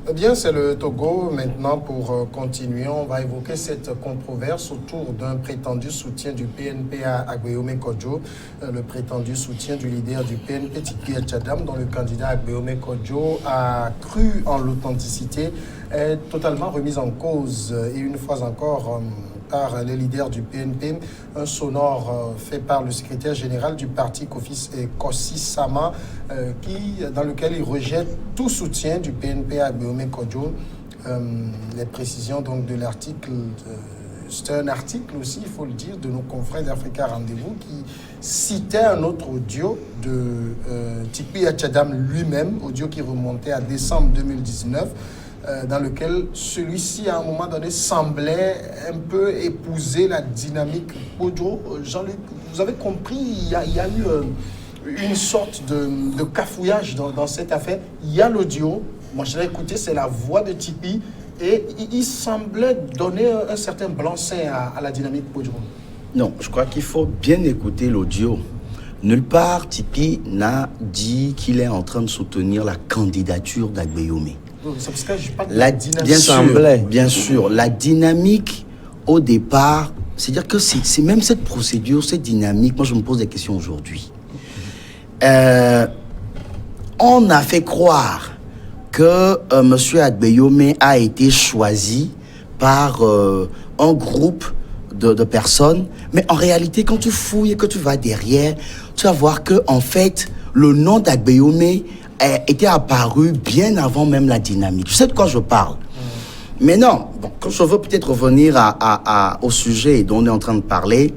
Eh bien, c'est le Togo. Maintenant, pour continuer, on va évoquer cette controverse autour d'un prétendu soutien du PNP à Agbeome Kodjo, le prétendu soutien du leader du PNP, Tikpi Etchadam, dont le candidat Agbeome Kodjo a cru en l'authenticité, est totalement remise en cause. Et une fois encore, par les leaders du PNP, un sonore fait par le secrétaire général du parti Kossi Sama, dans lequel il rejette tout soutien du PNP à Agbeome Kodjo. Les précisions donc de l'article, c'est un article aussi, il faut le dire, de nos confrères d'Africa Rendez-vous qui citait un autre audio de Tikpi Etchadam lui-même, audio qui remontait à décembre 2019, dans lequel celui-ci, à un moment donné, semblait un peu épouser la dynamique Kodjo. Jean-Luc, vous avez compris, il y a eu une sorte de cafouillage dans cette affaire. Il y a l'audio, moi je l'ai écouté, c'est la voix de Tikpi, et il semblait donner un certain blanc-seing à la dynamique Kodjo. Non, je crois qu'il faut bien écouter l'audio. Nulle part, Tikpi n'a dit qu'il est en train de soutenir la candidature d'Agbeome. C'est parce que je parle de la dynamique. Bien sûr, la dynamique au départ, c'est-à-dire que c'est même cette procédure, cette dynamique, moi je me pose des questions aujourd'hui. On a fait croire que M. Agbeome a été choisi par un groupe de personnes, mais en réalité, quand tu fouilles et que tu vas derrière, tu vas voir que en fait, le nom d'Agbeome était apparu bien avant même la dynamique. Tu sais de quoi je parle. Mais non, bon, quand je veux peut-être revenir au sujet dont on est en train de parler,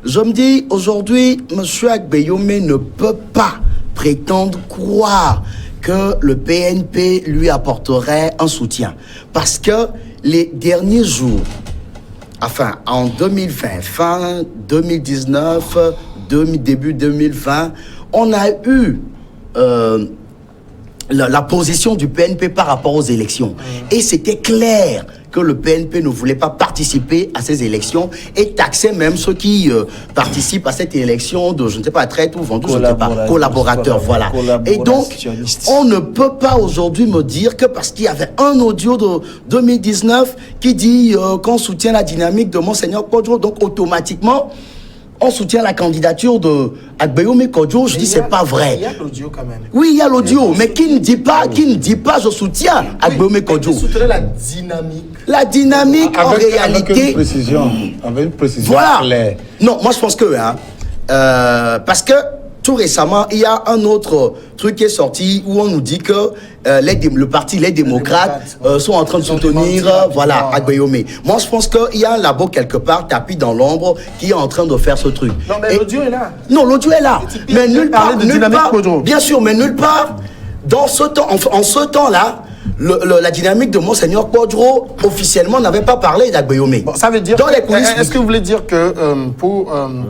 je me dis, aujourd'hui, M. Agbeome ne peut pas prétendre croire que le PNP lui apporterait un soutien. Parce que les derniers jours, enfin, en 2020, fin 2019, début 2020, on a eu la position du PNP par rapport aux élections. Et c'était clair que le PNP ne voulait pas participer à ces élections et taxait même ceux qui participent à cette élection de, je ne sais pas, traite ou vendu, je ne sais pas, collaborateurs, voilà. Et donc, on ne peut pas aujourd'hui me dire que parce qu'il y avait un audio de 2019 qui dit qu'on soutient la dynamique de Monseigneur Kodjo, donc automatiquement, on soutient la candidature de Agbeome Kodjo. Je dis c'est pas vrai. Il y a l'audio quand même. Oui, il y a l'audio, mais qui ne dit pas je soutiens Agbeome Kodjo. Qui soutient la dynamique. La dynamique en réalité. Avec une précision voilà. claire. Non, moi je pense que parce que tout récemment, il y a un autre truc qui est sorti où on nous dit que le parti Les Démocrates sont en train de soutenir Agbeome. Moi, je pense qu'il y a un labo quelque part, tapis dans l'ombre, qui est en train de faire ce truc. Non, mais l'audio est là. Non, l'audio est là. Mais nulle part, bien sûr, mais nulle part, dans ce temps, en ce temps-là, la dynamique de Monseigneur Kodjo officiellement n'avait pas parlé d'Agbeome. Bon, ça veut dire. Dans les coulisses. Est-ce que vous voulez dire que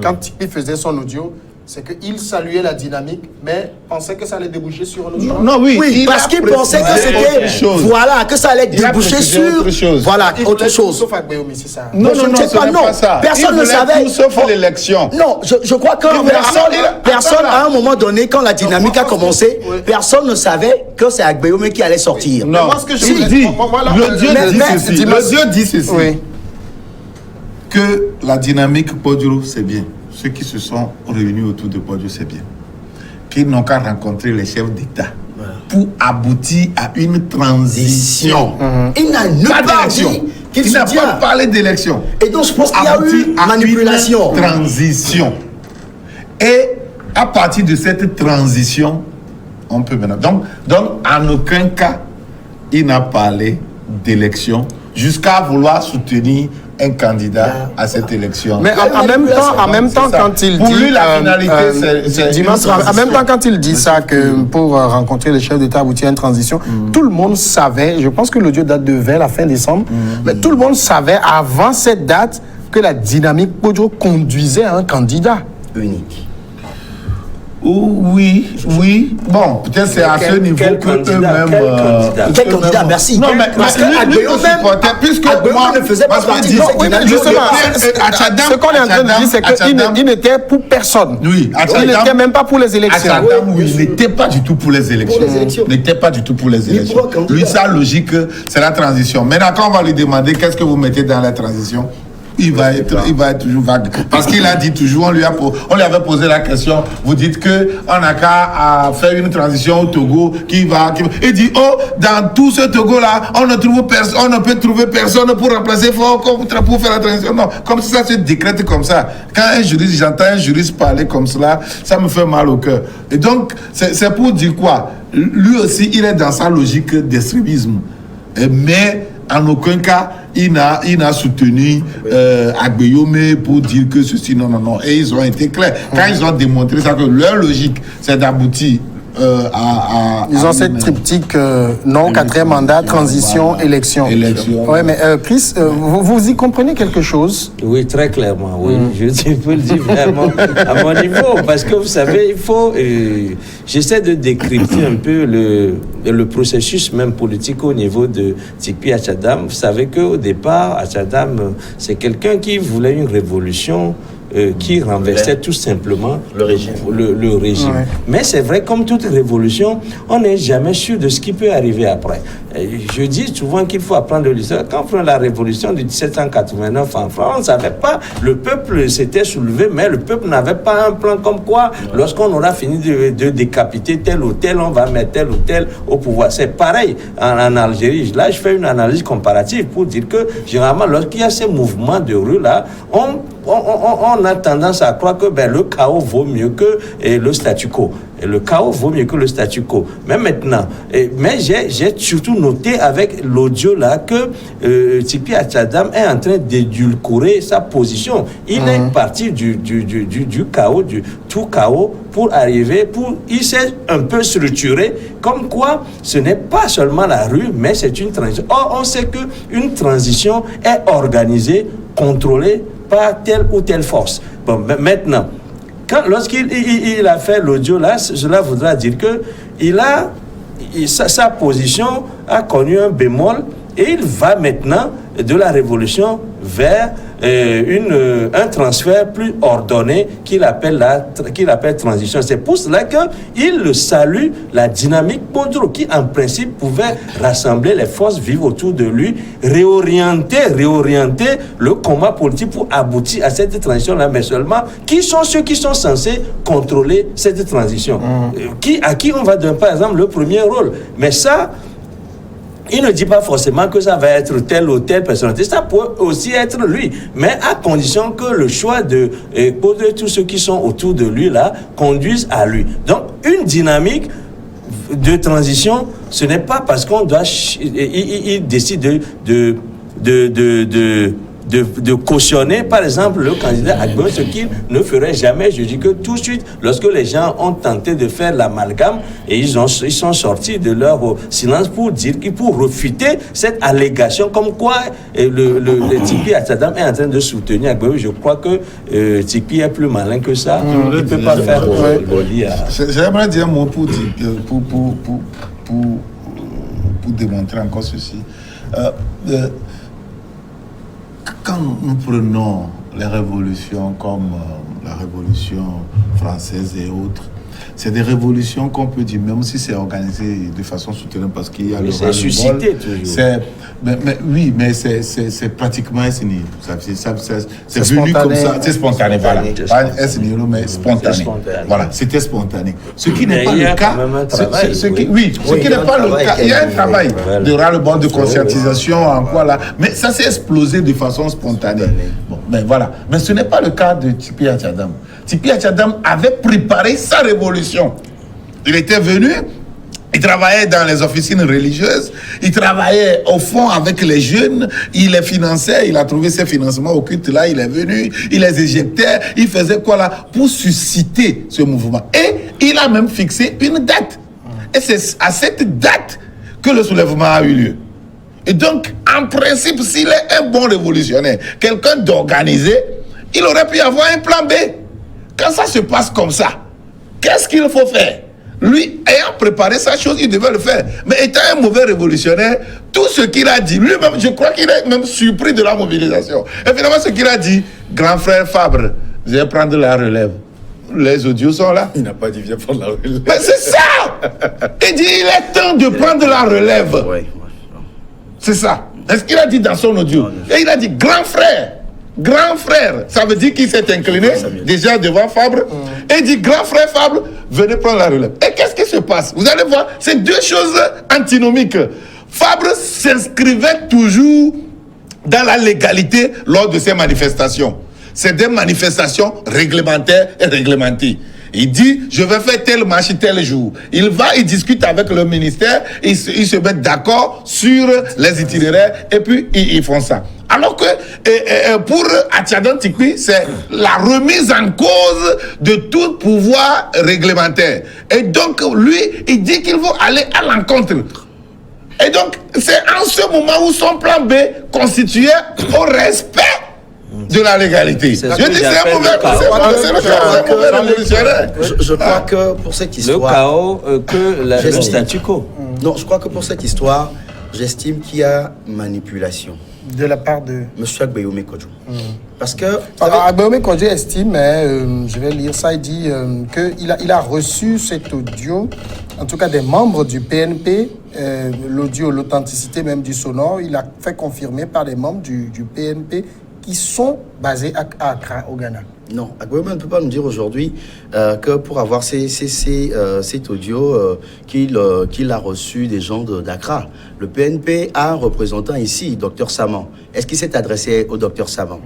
quand Tikpi faisait son audio, c'est qu'il saluait la dynamique, mais pensait que ça allait déboucher sur un autre. Non, oui, parce qu'il pensait que c'était voilà, que ça allait déboucher sur voilà autre chose. Sauf Agbeome, c'est ça. Non, pas ça. Personne ne savait. Tout sauf l'élection. Non, je crois que personne à un moment donné, quand la dynamique a commencé, personne ne savait que c'est Agbeome qui allait sortir. Non, moi, ce que je il dit. L'audio dit ceci. Oui. Que la dynamique Kodjo, c'est bien. Ceux qui se sont réunis autour de Kodjo, c'est bien. Qu'ils n'ont qu'à rencontrer les chefs d'État pour aboutir à une transition. Il n'a nulle part dit qu'il n'a pas parlé d'élection. Et donc je pense qu'il y a eu manipulation. Transition. Et à partir de cette transition, on peut maintenant. Donc en aucun cas, il n'a parlé d'élection jusqu'à vouloir soutenir un candidat à cette élection. Mais en même temps, quand il dit... Pour lui, la finalité, c'est... En même temps, quand il dit ça, que pour rencontrer les chefs d'État, aboutir à une transition, tout le monde savait, je pense que l'audio date de vers la fin décembre, mais tout le monde savait avant cette date que la dynamique Kodjo conduisait à un candidat unique. Oui. Bon, peut-être c'est à ce niveau que eux-mêmes... Quel candidat, merci. Non, mais parce que Agbeyo même, puisque moi ne faisait pas partie de cette dynamique. Ce qu'on est en train de dire, c'est qu'il n'était pour personne. Oui, il n'était même pas pour les élections. Il n'était pas du tout pour les élections. Il n'était pas du tout pour les élections. Lui, sa logique, c'est la transition. Maintenant, quand on va lui demander qu'est-ce que vous mettez dans la transition, il va être toujours vague. Parce qu'il a dit toujours, on lui avait posé la question, vous dites qu'on n'a qu'à faire une transition au Togo qui il dit, oh, dans tout ce Togo-là, on ne peut trouver personne pour remplacer Faure pour faire la transition. Non, comme ça se décrète comme ça. Quand j'entends un juriste parler comme cela, ça me fait mal au cœur. Et donc, c'est pour dire quoi? Lui aussi, il est dans sa logique d'extrémisme. Mais en aucun cas, il n'a soutenu Agbeyome pour dire que ceci, non. Et ils ont été clairs. Quand ils ont démontré ça, que leur logique, c'est d'aboutir ils ont cette triptyque non, quatrième mandat, transition, élection. Oui, mais Chris, vous y comprenez quelque chose? Oui, très clairement, oui. Je peux le dire vraiment à mon niveau, parce que vous savez, il faut... j'essaie de décrypter un peu le processus même politique au niveau de Tipi Achadam. Vous savez qu'au départ, Achadam, c'est quelqu'un qui voulait une révolution qui renversait tout simplement le régime. Ouais. Mais c'est vrai, comme toute révolution, on n'est jamais sûr de ce qui peut arriver après. Je dis souvent qu'il faut apprendre de l'histoire. Quand on prend la révolution de 1789 en France, on ne savait pas, le peuple s'était soulevé, mais le peuple n'avait pas un plan comme quoi, lorsqu'on aura fini de décapiter tel ou tel, on va mettre tel ou tel au pouvoir. C'est pareil en Algérie. Là, je fais une analyse comparative pour dire que, généralement, lorsqu'il y a ces mouvements de rue là, on a tendance à croire que le chaos vaut mieux que le statu quo. Et le chaos vaut mieux que le statu quo. Mais maintenant, mais j'ai surtout noté avec l'audio là que Tipi Achadam est en train d'édulcorer sa position. Il est parti du chaos, du tout chaos pour arriver, il s'est un peu structuré, comme quoi ce n'est pas seulement la rue, mais c'est une transition. Or, on sait qu'une transition est organisée, contrôlée par telle ou telle force. Bon, maintenant, lorsqu'il a fait l'audio là, cela voudra dire que sa position a connu un bémol et il va maintenant de la révolution vers un transfert plus ordonné qu'il appelle transition. C'est pour cela qu'il salue la dynamique Bodro qui en principe pouvait rassembler les forces vives autour de lui, réorienter le combat politique pour aboutir à cette transition-là, mais seulement qui sont ceux qui sont censés contrôler cette transition, à qui on va donner par exemple le premier rôle. Mais ça, il ne dit pas forcément que ça va être telle ou telle personnalité. Ça peut aussi être lui, mais à condition que le choix de tous ceux qui sont autour de lui là conduise à lui. Donc, une dynamique de transition, ce n'est pas parce qu'on doit... Il décide de cautionner, par exemple, le candidat Agbeyo, ce qu'il ne ferait jamais. Je dis que tout de suite, lorsque les gens ont tenté de faire l'amalgame, et ils sont sortis de leur silence pour refuter cette allégation, comme quoi le Tipi Achadam est en train de soutenir Agbeyo. Je crois que Tipi est plus malin que ça. Il ne peut pas faire le lit à... J'aimerais dire un mot pour démontrer encore ceci. Quand nous prenons les révolutions comme la Révolution française et autres, c'est des révolutions qu'on peut dire, même si c'est organisé de façon souterraine, parce qu'il y a c'est suscité toujours. Oui, mais c'est pratiquement SNI. C'est venu comme ça, c'est spontané. Voilà. Pas SNI, mais spontané. Voilà, c'était spontané. Ce qui n'est pas le cas. Ce qui n'est pas le cas. Il y a un travail de ras-le-bol, de conscientisation, en quoi là. Mais ça s'est explosé de façon spontanée. Bon, mais voilà. Mais ce n'est pas le cas de Tipi Achadam. Tipi Achadam avait préparé sa révolution. Il était venu, il travaillait dans les officines religieuses, il travaillait au fond avec les jeunes, il les finançait, il a trouvé ses financements occultes là, il est venu, il les éjectait, il faisait quoi là pour susciter ce mouvement. Et il a même fixé une date. Et c'est à cette date que le soulèvement a eu lieu. Et donc, en principe, s'il est un bon révolutionnaire, quelqu'un d'organisé, il aurait pu avoir un plan B. Quand ça se passe comme ça, qu'est-ce qu'il faut faire? Lui, ayant préparé sa chose, il devait le faire. Mais étant un mauvais révolutionnaire, tout ce qu'il a dit, lui-même, je crois qu'il est même surpris de la mobilisation. Et finalement, ce qu'il a dit, grand frère Fabre, vous allez prendre la relève. Les audios sont là. Il n'a pas dit viens prendre la relève. Mais c'est ça! Il dit, il est temps de prendre la relève. C'est ça. C'est ce qu'il a dit dans son audio. Et il a dit, grand frère, ça veut dire qu'il s'est incliné déjà devant Fabre. Et il dit, grand frère Fabre, venez prendre la relève. Et qu'est-ce qui se passe? Vous allez voir, c'est deux choses antinomiques. Fabre s'inscrivait toujours dans la légalité lors de ces manifestations. C'est des manifestations réglementaires et réglementées. Il dit, je vais faire telle marche tel jour. Il va, il discute avec le ministère, ils se mettent d'accord sur les itinéraires et puis ils font ça. Alors que pour Attiadan Tikwi, c'est la remise en cause de tout pouvoir réglementaire. Et donc, lui, il dit qu'il faut aller à l'encontre. Et donc, c'est en ce moment où son plan B constituait au respect de la légalité. Je dis c'est un mauvais révolutionnaire. Je crois que pour cette histoire... Le chaos le statu quo. Non, je crois que pour cette histoire, j'estime qu'il y a manipulation. De la part de... Monsieur Agbeyomi Kodjo. Parce que... Agbeyomi Kodjo estime, je vais lire ça, il dit qu'il a reçu cet audio, en tout cas des membres du PNP, l'audio, l'authenticité même du sonore, il a fait confirmer par des membres du PNP qui sont basés à Accra, au Ghana. Non, Agbeyomi ne peut pas nous dire aujourd'hui que pour avoir cet audio qu'il a reçu des gens d'Accra. Le PNP a un représentant ici, Dr Saman. Est-ce qu'il s'est adressé au Dr Saman?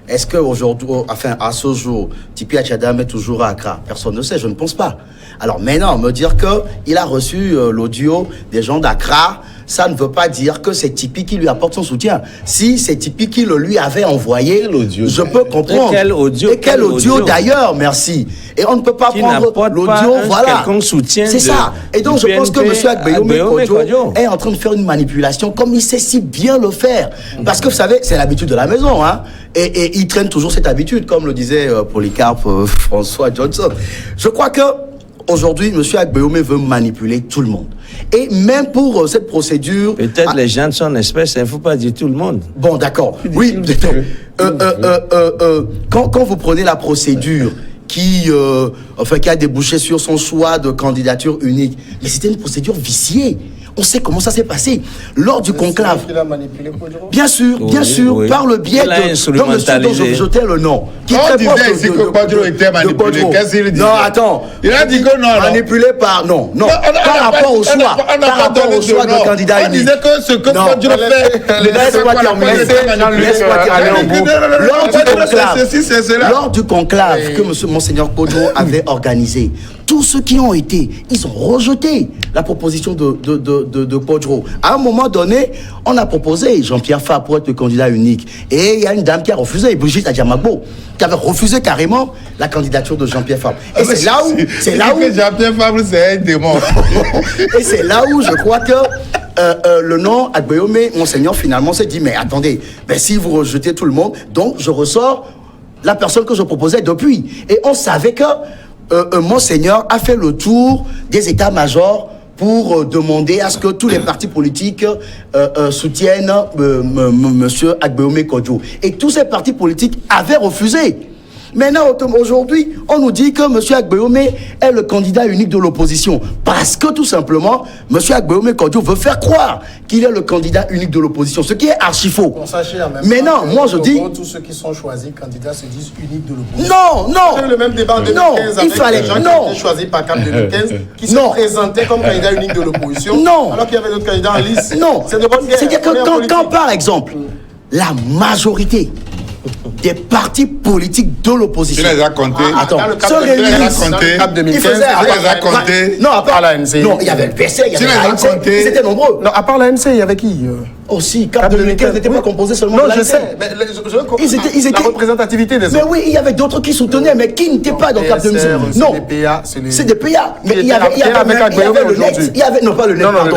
Est-ce qu'aujourd'hui, enfin à ce jour, Tipi Attiadan est toujours à Accra? Personne ne sait, je ne pense pas. Alors maintenant, me dire qu'il a reçu l'audio des gens d'Accra, ça ne veut pas dire que c'est Tipi qui lui apporte son soutien. Si c'est Tipi qui le lui avait envoyé, je peux comprendre. Et quel audio d'ailleurs, merci. Et on ne peut pas prendre l'audio, voilà. C'est ça. Et donc je pense que M. Agbeyomi Kodjo est en train de faire une manipulation comme il sait si bien le faire. Parce que vous savez, c'est l'habitude de la maison, hein. Et il traîne toujours cette habitude, comme le disait Polycarpe François Johnson. Je crois que aujourd'hui, M. Agbeyomi veut manipuler tout le monde. Et même pour cette procédure... Peut-être les gens de son espèce, il ne faut pas dire tout le monde. Bon, d'accord. Oui, quand vous prenez la procédure qui a débouché sur son choix de candidature unique, mais c'était une procédure viciée. On sait comment ça s'est passé lors du conclave. Il a manipulé Kodjo. Bien sûr, oui. Par le biais de monsieur dont je jetais le nom. Qui on disait ici que Kodjo était manipulé. Qu'est-ce qu'il dit? Non, attends. Il a dit que non. Manipulé par... Non. Par rapport au choix. Par rapport au choix de candidat unique. On disait que ce que Kodjo fait... Laisse-moi terminer. Laisse-moi terminer. Lors du conclave que Monseigneur Kodjo avait organisé, tous ceux qui ont été, ils ont rejeté la proposition de Kodjo. À un moment donné, on a proposé Jean-Pierre Fabre pour être le candidat unique. Et il y a une dame qui a refusé, Brigitte Adjamagbo, qui avait refusé carrément la candidature de Jean-Pierre Fabre. Et c'est là où Jean-Pierre Fabre, c'est un démon. Et c'est là où je crois que le nom Agbeyomi, Monseigneur, finalement, s'est dit, mais attendez, si vous rejetez tout le monde, donc je ressors la personne que je proposais depuis. Et on savait que Monseigneur a fait le tour des états-majors pour demander à ce que tous les partis politiques soutiennent M. Agbeyomi Kodjo. Et tous ces partis politiques avaient refusé. Maintenant, aujourd'hui, on nous dit que M. Agbeyomi est le candidat unique de l'opposition. Parce que, tout simplement, M. Agbeyomi Kodjo veut faire croire qu'il est le candidat unique de l'opposition, ce qui est archi faux. Mais non, moi je dis... Tous ceux qui sont choisis candidats se disent uniques de l'opposition. Non. C'est le même débat en 2015 avec les gens qui ont été choisis par CAP 2015, qui se présentaient comme candidat unique de l'opposition, alors qu'il y avait d'autres candidats en liste. Non, c'est-à-dire que quand, par exemple, la majorité des partis politiques de l'opposition. Tu les as comptés. Attends, il non, à part l'ANC. Non, il y avait le PC, il y avait l'ANC. Ils étaient nombreux. Non, à part l'ANC, il y avait qui? Aussi, CAP 2015 n'était pas composé seulement Non, de je l'ANSER. sais. Mais Ils étaient la représentativité des Mais autres. oui, il y avait d'autres qui soutenaient, mais qui n'étaient pas dans CAP 2015. Non, c'est des PA. Mais il y avait le NET, il y avait, non pas le NET, pardon,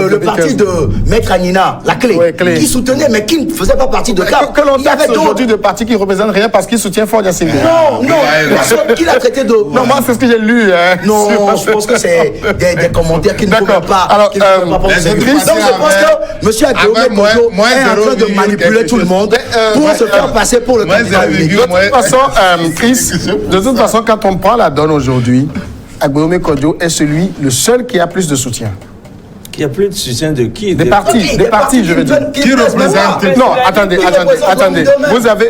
le parti de Maître Anina, la clé, qui soutenait, mais qui ne faisait pas partie de CAP. Que l'on Il y avait taxe aujourd'hui de partis qui ne représentent rien parce qu'ils soutiennent Ford Yassine. Non, personne qui l'a traité de... Non, moi, c'est ce que j'ai lu. Non, je pense que c'est des commentaires qui ne faut même pas... Alors, donc je pense que M. Aguiome Kodjo est en train de manipuler tout le monde pour se faire passer pour le candidat unique. De toute façon, Chris, de toute façon, quand on prend la donne aujourd'hui, Aguiome Kodjo est le seul qui a plus de soutien. Qui a plus de soutien de qui? Des partis, je veux dire. Qui représente... Non, attendez.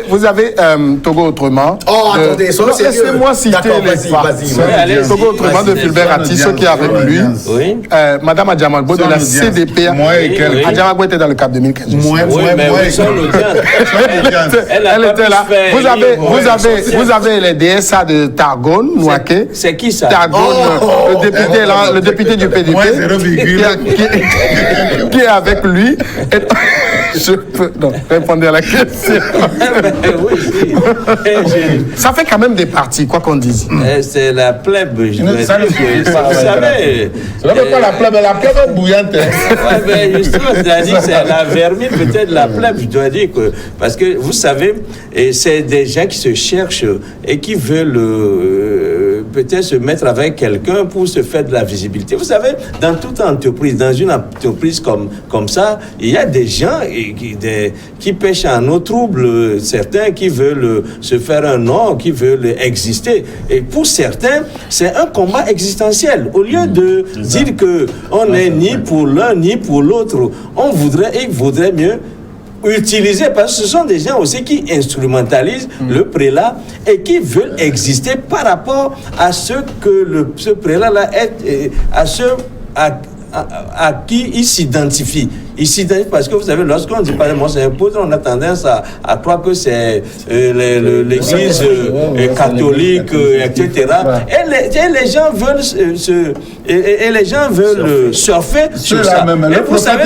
Vous avez Togo Autrement. Oh, attendez, laissez-moi citer les partis. Togo Autrement de Fulbert Atti, ceux qui est avec lui. Madame Adjamagbo de la CDP. Adjamagbo était dans le CAP 2015. Elle était là. Vous avez les DSA de Targone, Nouaké. C'est qui ça? Targone, le député du PDP. Qui est avec lui. Je peux répondre à la question. Ça fait quand même des partis, quoi qu'on dise. C'est la plèbe. Vous savez, ce n'est pas la plèbe est bouillante. Mais justement, c'est la vermine peut-être la plèbe, je dois dire que parce que vous savez, c'est des gens qui se cherchent et qui veulent peut-être se mettre avec quelqu'un pour se faire de la visibilité. Vous savez, dans toute entreprise, dans une entreprise comme ça, il y a des gens qui pêchent en eau trouble, certains qui veulent se faire un nom, qui veulent exister. Et pour certains, c'est un combat existentiel. Au lieu de dire que on n'est ni pour l'un ni pour l'autre, ils voudraient mieux utiliser, parce que ce sont des gens aussi qui instrumentalisent le prélat et qui veulent exister par rapport à ce que ce prélat-là est, à qui il s'identifie. Il s'identifie parce que vous savez, lorsqu'on dit par exemple, c'est imposé, on a tendance à croire que c'est l'église catholique, etc. Et les gens veulent surfer sur ça. Et vous savez,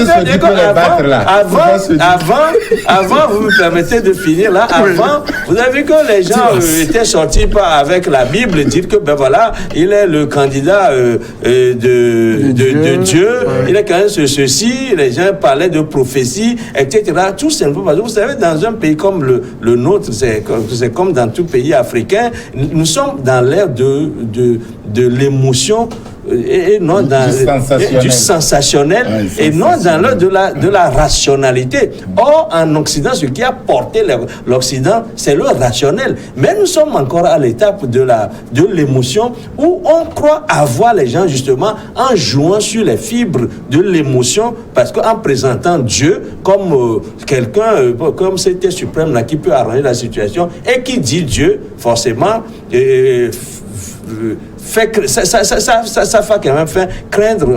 avant, vous me permettez de finir là, avant, vous avez vu que les gens étaient sortis avec la Bible, dire que ben voilà, il est le candidat de Dieu, il est quand même ceci, les gens parlaient de prophétie, etc. Tout simplement parce que vous savez, dans un pays comme le nôtre, c'est comme dans tout pays africain, nous sommes dans l'ère de l'émotion et non dans du sensationnel et non dans l'heure de la rationalité. Or, en Occident, ce qui a porté l'Occident, c'est le rationnel. Mais nous sommes encore à l'étape de l'émotion où on croit avoir les gens justement en jouant sur les fibres de l'émotion, parce qu'en présentant Dieu comme quelqu'un, comme c'était suprême là, qui peut arranger la situation, et qui dit Dieu, forcément, ça va quand même faire craindre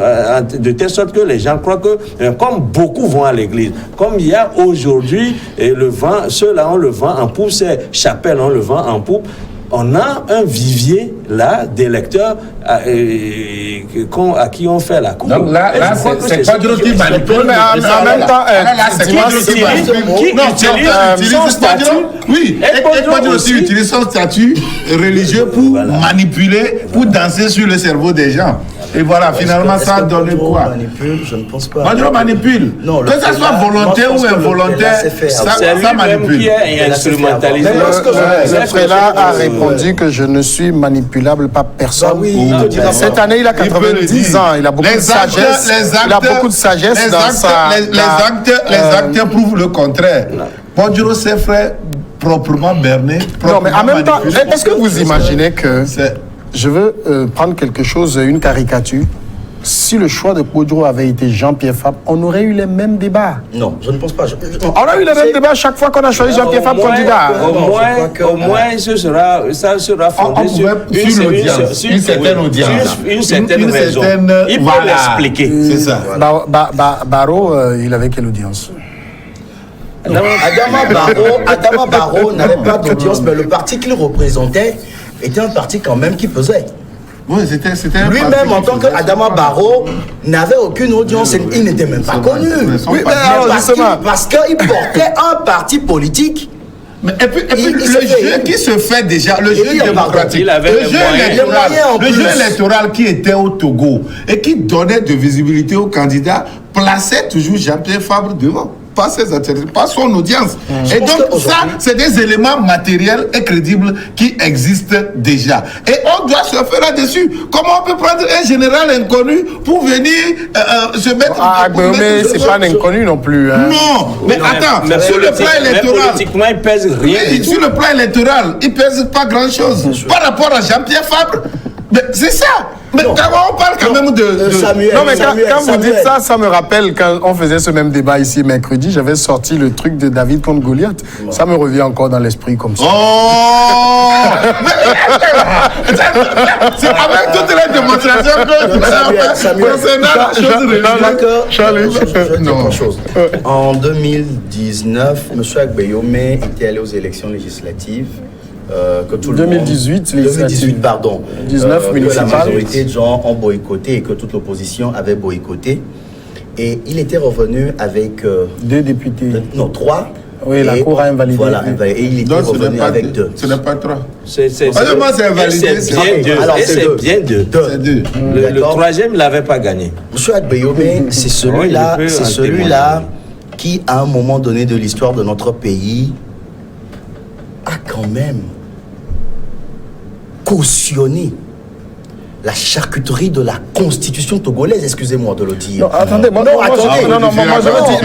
de telle sorte que les gens croient que, comme beaucoup vont à l'église, comme il y a aujourd'hui le vent, ceux-là ont le vent en poupe, ces chapelles ont le vent en poupe, on a un vivier là des lecteurs à qui on fait la cour. Donc là c'est pas du tout qui manipule, mais en même temps, c'est quoi qui utilise son statut. Oui, et aussi utilise son statut religieux pour manipuler, pour danser sur le cerveau des gens. Et voilà, finalement, ça donne quoi? Je ne pense pas. Maduro manipule. Non, que ça soit volontaire ou involontaire, ça manipule. Qui est instrumentalisé. Le prélat a répondu que je ne suis manipulable par personne. Cette année, il a 90 ans. Il a beaucoup de sagesse. Il a beaucoup de sagesse dans sa... Les actes prouvent le contraire. Maduro s'est fait proprement berner. Non, mais en même temps, est-ce que vous imaginez que... Je veux prendre quelque chose, une caricature. Si le choix de Kodjo avait été Jean-Pierre Fabre, on aurait eu les mêmes débats. Non, je ne pense pas. On a eu les mêmes débats chaque fois qu'on a choisi Jean-Pierre Fabre candidat. Au moins, ça sera fondé sur une certaine audience. Une certaine raison. Il peut l'expliquer. C'est ça. Barreau, il avait quelle audience? Adama Barrow n'avait pas d'audience, mais le parti qu'il représentait était un parti quand même qui pesait. Oui, c'était un Lui-même, parti en qui tant faisait qu'Adama ça. Barrow, n'avait aucune audience. Il n'était même pas connu. Oui, mais alors, Parce qu'il portait un parti politique. Mais et puis Il le se fait- jeu qui se fait déjà, le Et jeu il en démocratique, il avait le les jeu moyens. Les moyens en le jeu plus. électoral qui était au Togo et qui donnait de visibilité aux candidats, plaçait toujours Jean-Pierre Fabre devant. Pas ses intérêts, pas son audience. Et pense donc qu'aujourd'hui- ça, c'est des éléments matériels et crédibles qui existent déjà. Et on doit se faire là-dessus. Comment on peut prendre un général inconnu pour venir se mettre... Ah, pour mettre mais sur- c'est pas un inconnu non plus. Hein. Non, mais attends, Mais sur le plan mais électoral... politiquement, il pèse rien Oui, du tout. sur le plan électoral, il pèse pas grand-chose par rapport à Jean-Pierre Fabre. Mais c'est ça. Mais Non. on parle quand même de... Samuel, Non, mais Samuel, quand vous Samuel. dites ça, ça me rappelle quand on faisait ce même débat ici mercredi, j'avais sorti le truc de David contre Goliath. Ça me revient encore dans l'esprit comme ça. Oh c'est avec toutes les démonstrations que tu as fait concernant la chose religieuse. Charlie, Je vais dire Non. une chose. En 2019, M. Agbeyome était allé aux élections législatives. Que tout le 2018 monde, législatives. 2018, pardon. 19 que la municipales. majorité de gens ont boycotté et que toute l'opposition avait boycotté. Et il était revenu avec 2 députés. non, 3. Oui, la Cour a invalidé. Voilà, et il était Donc ce n'est revenu pas avec 2. ce n'est pas 3. Honnêtement, c'est invalidé, c'est bien ok. deux. Alors, Et c'est c'est deux. bien deux. C'est 2. Le D'accord. troisième, il n'avait pas gagné. Monsieur Agbeyome, c'est celui-là, Oui, il peut c'est en celui-là qui, à un moment donné de l'histoire de notre pays, a quand même cautionné la charcuterie de la constitution togolaise, excusez-moi de le dire. Non, attendez, moi, Non, moi, attendez. je, non, non, moi, je veux dire,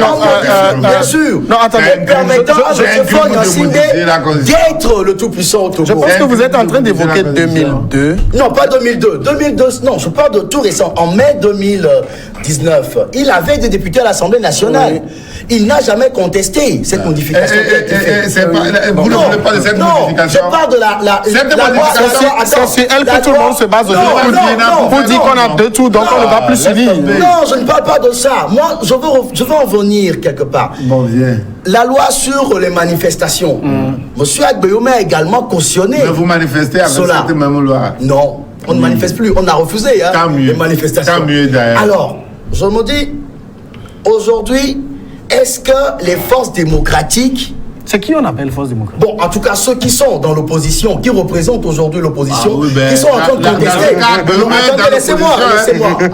non, bien sûr. non, attendez, Permettant à c'est un M. Fogn crime de Yassine modifier la constitution. d'être le tout-puissant au Togo. je pense que vous êtes en train d'évoquer C'est la constitution. 2002. Non, pas 2002. 2002, non, je parle de tout récent. En mai 2019, il avait des députés à l'Assemblée nationale. Il n'a jamais contesté cette modification qui a été faite. Vous ne voulez pas de cette non, modification? je parle de Cette la loi. modification, Attends, C'est elle la que tout le loi- monde se base Non, aujourd'hui non, pour dire qu'on a 2 tours, donc on ne va plus s'unir. Non, je ne parle pas de ça. Moi, je veux en venir quelque part. Bon, viens. La loi sur les manifestations. Monsieur Agbeyome a également cautionné. Mais vous manifestez avec Cela. cette même loi. Non, on ne manifeste plus. On a refusé Tant mieux. les manifestations. Tant mieux, d'ailleurs. Alors, je me dis, aujourd'hui, est-ce que les forces démocratiques, C'est qui on appelle force démocratique? bon, en tout cas ceux qui sont dans l'opposition, qui représentent aujourd'hui l'opposition, Ah oui, ben, qui sont en train de contester. Non, attendez, laissez-moi.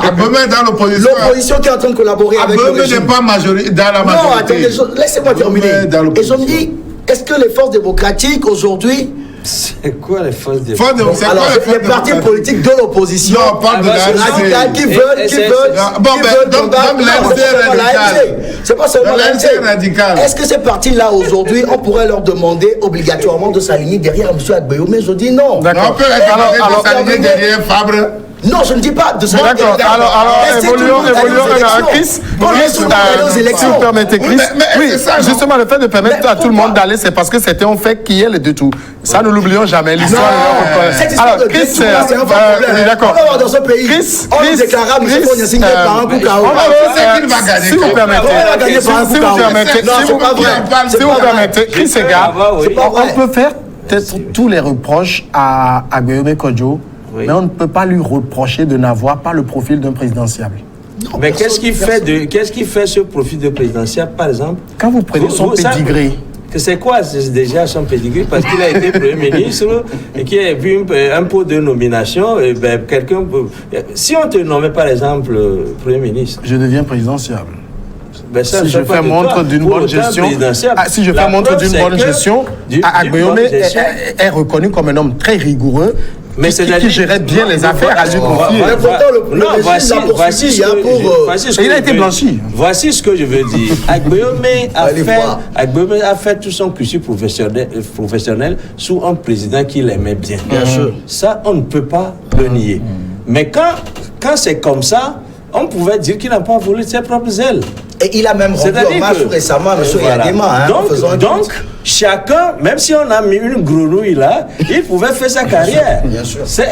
Agbeyome est dans l'opposition. L'opposition qui est en train de collaborer avec le Agbeyome n'est régime. pas dans la Non, majorité. attendez, laissez-moi terminer. Agbeyome est dans Et je l'opposition. me dis, est-ce que les forces démocratiques aujourd'hui, C'est quoi les fausses défenses? Force de- c'est alors quoi les partis politiques de l'opposition, Non, on parle de Ah, bah, la c'est radicales qui Et- veulent, et qui c'est- veulent, Bon, qui ben, veulent donc combattre. l'ANC Non, c'est pas la radical. ANC. C'est pas seulement la L'ANC ANC. radical. Est-ce que ces partis-là aujourd'hui, on pourrait leur demander obligatoirement de s'aligner derrière M. Agbeyome? Je dis non. D'accord. On peut être Alors, de s'aligner derrière Fabre. Non, je ne dis pas de s'aligner D'accord, derrière. alors, Laissez tout le évoluons, monde aller aux élections. Chris. On laisse tout le monde aller aux Si vous élections. permettez, Chris. Mais Oui, c'est ça, non? justement, le fait de permettre Mais à tout le monde pourquoi? d'aller, c'est parce que c'était un fait qui est les 2 tours. Ça, nous l'oublions jamais. L'histoire. Cette histoire de Chris, détour, c'est un vrai problème. oui, d'accord. On va voir dans ce pays. Chris, On nous Chris, déclara M. Chris, Fogn Yassine par un coup KO. on va c'est qu'il va gagner. Si vous permettez, On va gagner par un coup si vous KO. permettez, Non, si c'est vous- pas vrai. si C'est vous pas vrai. permettez, Chris et gars, oui. C'est pas vrai. on peut faire peut-être tous les reproches à Agbeyome Kodjo, Oui. mais on ne peut pas lui reprocher de n'avoir pas le profil d'un présidentiable. Mais qu'est-ce qui fait ce profil de présidentiel, par exemple? Quand vous prenez son ça- pédigré, Que c'est quoi déjà son pédigré? Parce qu'il a été Premier ministre et qu'il a vu un pot de nomination. Et ben, quelqu'un peut... Si on te nommait par exemple Premier ministre, je deviens présidentiable. ben ça, Si ne je fait pas fais de montre toi d'une pour bonne autant gestion, présidentiable. si je La fais montre preuve, d'une c'est bonne que gestion, d'une Agbeyome bonne gestion. est reconnu comme un homme très rigoureux, Mais qui c'est-à-dire- gérait bien les affaires à lui confier. Mais pourtant, le régime l'a poursuivi, ce hein, que- pour, voici ce Et il que a je été veux- blanchi. Voici ce que je veux dire. Agbeyome Allez voir. a fait tout son cursus professionnel sous un président qu'il aimait bien. Bien sûr. Ça, on ne peut pas le nier. Mais quand c'est comme ça, on pouvait dire qu'il n'a pas volé de ses propres ailes. Et il a même rendu hommage récemment à M. Yadema. Donc, chacun, même si on a mis une grenouille là, il pouvait faire sa carrière. Bien sûr. C'est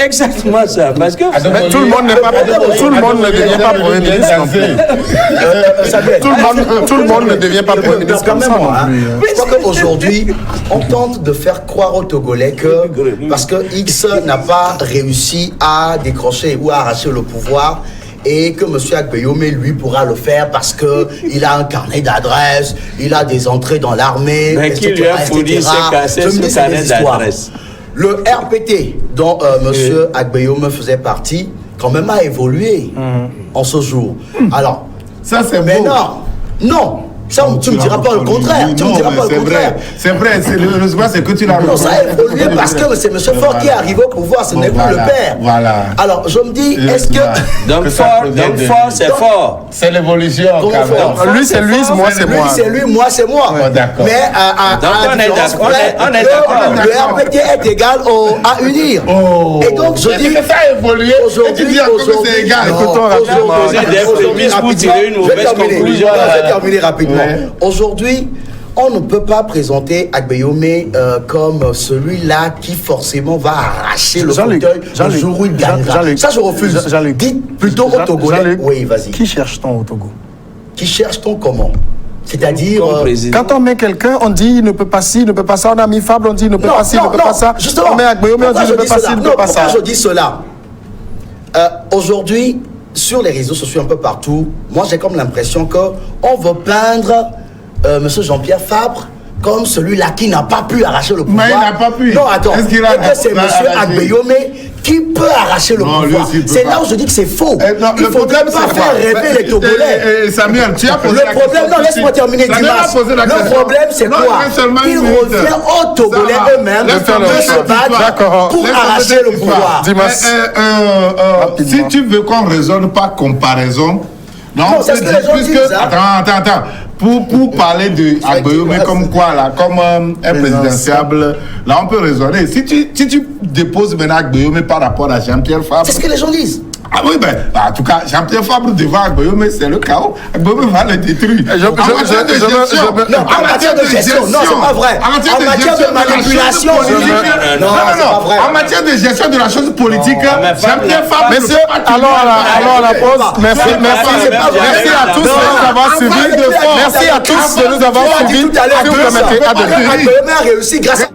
exactement ça. Parce que Mais tout le monde n'est pas, tout le monde ne devient pas Premier ministre non plus. Tout le monde ne devient pas Premier ministre comme ça non plus. Je crois qu'aujourd'hui, on tente de faire croire aux Togolais que parce que X n'a pas réussi à décrocher ou à arracher le pouvoir, et que M. Agbeyome, lui, pourra le faire parce qu'il a un carnet d'adresses, il a des entrées dans l'armée, mais qui lui a fourni ses cassettes ce carnet d'adresses. Le RPT, dont M. Agbeyome faisait partie, quand même a évolué en ce jour. Alors, ça c'est mais beau. non, ça, tu ne me diras pas le contraire. Tu me diras pas le contraire. C'est vrai, c'est que tu l'as. Non, ça a évolué parce que c'est M. Ford qui est arrivé au pouvoir, ce n'est plus le père. Voilà. Alors, je me dis, est-ce que... Donc fort, c'est fort. C'est l'évolution. Lui, c'est lui, moi, c'est moi. Lui, c'est lui, moi, c'est moi. D'accord. Mais on est d'accord. le RPT est égal à unir. Et donc, je dis... que ça a évolué. Et tu dis encore que c'est égal. Écoutons rapidement. Poser des prémices pour tirer une mauvaise conclusion. Je vais terminer rapidement. Aujourd'hui, on ne peut pas présenter Agbeyome comme celui-là qui forcément va arracher le fauteuil le jour où il gagnera. Ça, je refuse. Dites plutôt au Togolais. Oui, vas-y. Qui cherche-t-on au Togo? Qui cherche-t-on comment? C'est-à-dire... Quand on met quelqu'un, on dit il ne peut pas ci, il ne peut pas ça. On a mis Fable, on dit il ne peut pas ci, il ne peut pas ça. Justement, on met Agbeyome, on dit il ne peut pas ci, il ne peut pas ça. Pourquoi je dis cela? Aujourd'hui, sur les réseaux sociaux un peu partout, moi j'ai comme l'impression qu'on veut peindre M. Jean-Pierre Fabre comme celui-là qui n'a pas pu arracher le pouvoir. Mais il n'a pas pu. Non, attends. Et que c'est M. Agbeyome qui peut arracher le pouvoir. C'est là où je dis que c'est faux. Il ne faudrait pas faire rêver les Togolais. Samuel, tu as posé la question. Le problème, non, laisse-moi terminer, Dimas. Le problème, c'est quoi? Il revient aux Togolais eux-mêmes de se battre pour arracher le pouvoir. Si tu veux qu'on ne raisonne pas comparaison, non, c'est ce que les gens disent. Attends. Pour parler de Agbeyome comme quoi, là, comme un présidentiable, là, on peut raisonner. Si tu déposes maintenant Agbeyome par rapport à Jean-Pierre Fabre... C'est ce que les gens disent. Ah oui, ben, en tout cas, Jean-Pierre Fabre devant Agbeyome, c'est le chaos. Agbeyome va le détruire. En matière de gestion, non, c'est pas vrai. En matière de manipulation, non, en matière de gestion de la chose politique, Jean-Pierre Fabre... Messieurs, allons à la pause. Merci à tous de nous avoir suivis. Merci à tous de nous avoir suivis. Agbeyome a réussi grâce à...